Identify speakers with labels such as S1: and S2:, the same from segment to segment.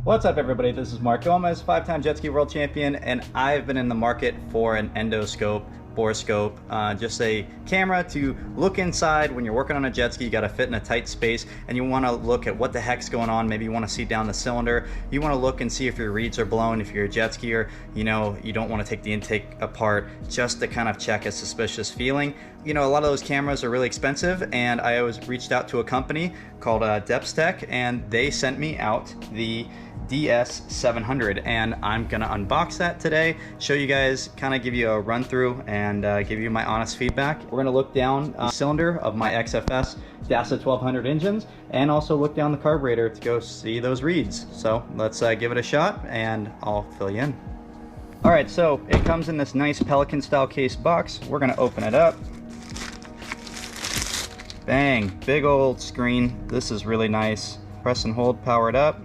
S1: What's up, everybody? This is Mark Gomez, 5-time jet ski world champion, and I've been in the market for an endoscope, Borescope, just a camera to look inside when you're working on a jet ski. You got to fit in a tight space and you want to look at what the heck's going on. Maybe you want to see down the cylinder. You want to look and see if your reeds are blown. If you're a jet skier, you know, you don't want to take the intake apart just to kind of check a suspicious feeling. You know, a lot of those cameras are really expensive, and I always reached out to a company called Depstec, and they sent me out the DS-700, and I'm gonna unbox that today, show you guys, kind of give you a run through and give you my honest feedback. We're gonna look down the cylinder of my XFS DS-1200 engines and also look down the carburetor to go see those reads. So let's give it a shot and I'll fill you in. All right, so it comes in this nice Pelican style case box. We're gonna open it up. Bang, big old screen. This is really nice. Press and hold, power it up.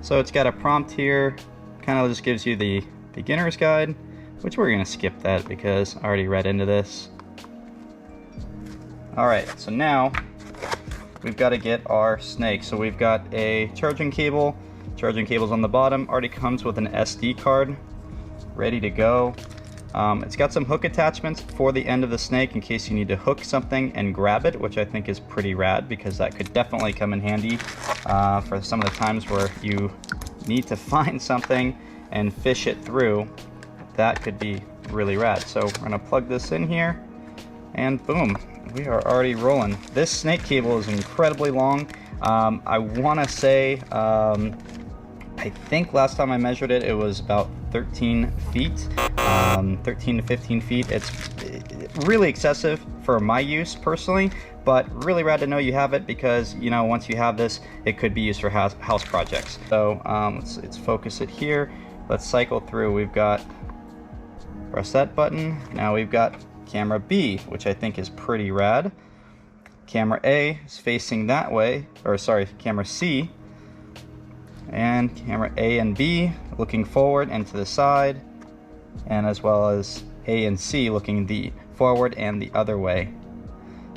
S1: So it's got a prompt here, kind of just gives you the beginner's guide, which we're gonna skip that because I already read into this. All right, so now we've got to get our snake. So we've got a charging cable. Charging cable's on the bottom. Already comes with an SD card, ready to go. It's got some hook attachments for the end of the snake in case you need to hook something and grab it, which I think is pretty rad because that could definitely come in handy for some of the times where you need to find something and fish it through. That could be really rad. So we're gonna plug this in here and boom, we are already rolling. This snake cable is incredibly long. I wanna say, I think last time I measured it, it was about 13 feet, 13 to 15 feet. It's really excessive for my use personally, but really rad to know you have it because, you know, once you have this, it could be used for house projects. So let's focus it here. Let's cycle through. We've got, press that button. Now we've got camera B, which I think is pretty rad. Camera A is facing that way, or sorry, camera C. And camera A and B looking forward and to the side, and as well as A and C looking the forward and the other way.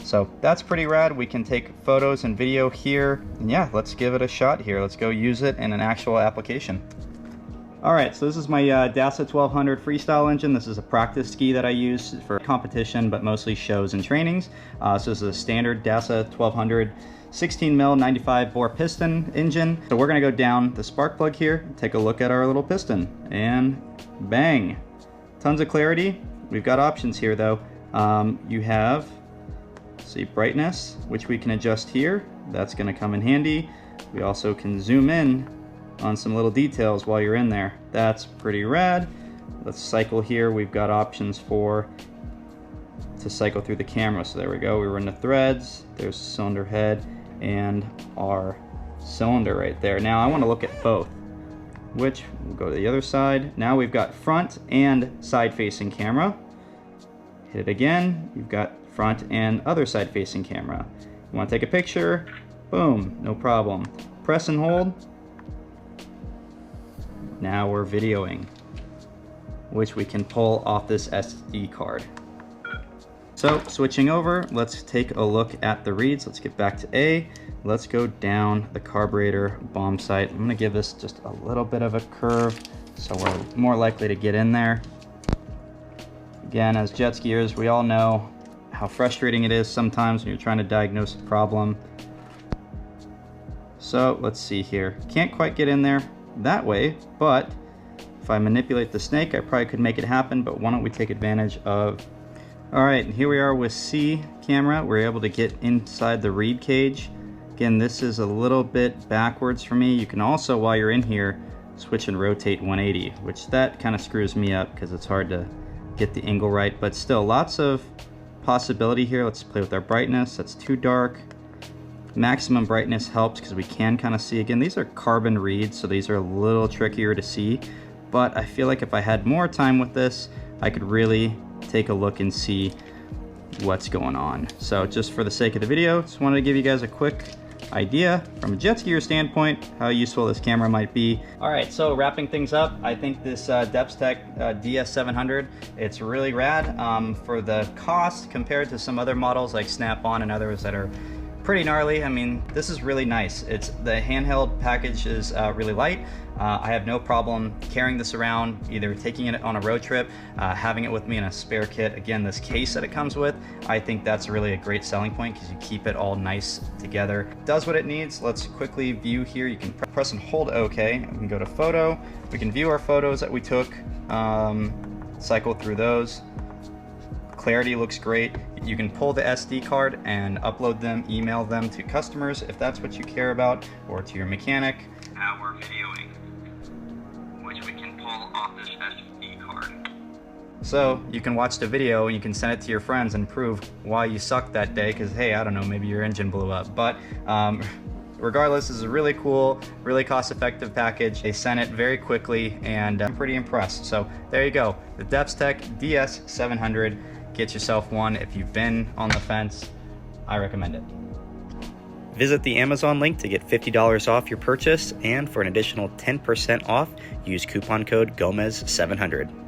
S1: So that's pretty rad. We can take photos and video here, and yeah, let's give it a shot here. Let's go use it in an actual application. All right, so this is my DS-1200 freestyle engine. This is a practice ski that I use for competition, but mostly shows and trainings. So this is a standard DS-1200 16 mil 95 bore piston engine. So we're gonna go down the spark plug here, take a look at our little piston, and bang, tons of clarity. We've got options here though. You have, see, brightness, which we can adjust here. That's gonna come in handy. We also can zoom in on some little details while you're in there. That's pretty rad. Let's cycle here. We've got options to cycle through the camera. So there we go. We run the threads. There's the cylinder head and our cylinder right there. Now I want to look at both, which we'll go to the other side. Now we've got front and side facing camera. Hit it again. You've got front and other side facing camera. You want to take a picture? Boom, no problem. Press and hold. Now we're videoing, which we can pull off this SD card. So switching over, let's take a look at the reads. Let's get back to A. Let's go down the carburetor bomb sight. I'm gonna give this just a little bit of a curve so we're more likely to get in there. Again, as jet skiers, we all know how frustrating it is sometimes when you're trying to diagnose a problem. So let's see here. Can't quite get in there that way, but if I manipulate the snake, I probably could make it happen, but why don't we take advantage of. All right, here we are with C camera. We're able to get inside the reed cage. Again, this is a little bit backwards for me. You can also, while you're in here, switch and rotate 180, which that kind of screws me up because it's hard to get the angle right, but still lots of possibility here. Let's play with our brightness. That's too dark. Maximum brightness helps because we can kind of see. Again, these are carbon reeds, so these are a little trickier to see, but I feel like if I had more time with this, I could really take a look and see what's going on. So just for the sake of the video, just wanted to give you guys a quick idea from a jet skier standpoint how useful this camera might be. All right, so wrapping things up, I think this Depstec DS-700, it's really rad for the cost compared to some other models like Snap-on and others that are pretty gnarly. I mean, this is really nice. The handheld package is really light. I have no problem carrying this around, either taking it on a road trip, having it with me in a spare kit. Again, this case that it comes with, I think that's really a great selling point because you keep it all nice together. It does what it needs. Let's quickly view here. You can press and hold OK. We can go to photo. We can view our photos that we took, cycle through those. Clarity looks great. You can pull the SD card and upload them, email them to customers if that's what you care about, or to your mechanic. Now we're videoing, which we can pull off this SD card. So you can watch the video and you can send it to your friends and prove why you sucked that day, because hey, I don't know, maybe your engine blew up. But regardless, this is a really cool, really cost-effective package. They sent it very quickly and I'm pretty impressed. So there you go, the Depstec DS-700. Get yourself one if you've been on the fence. I recommend it. Visit the Amazon link to get $50 off your purchase, and for an additional 10% off, use coupon code GOMEZ700.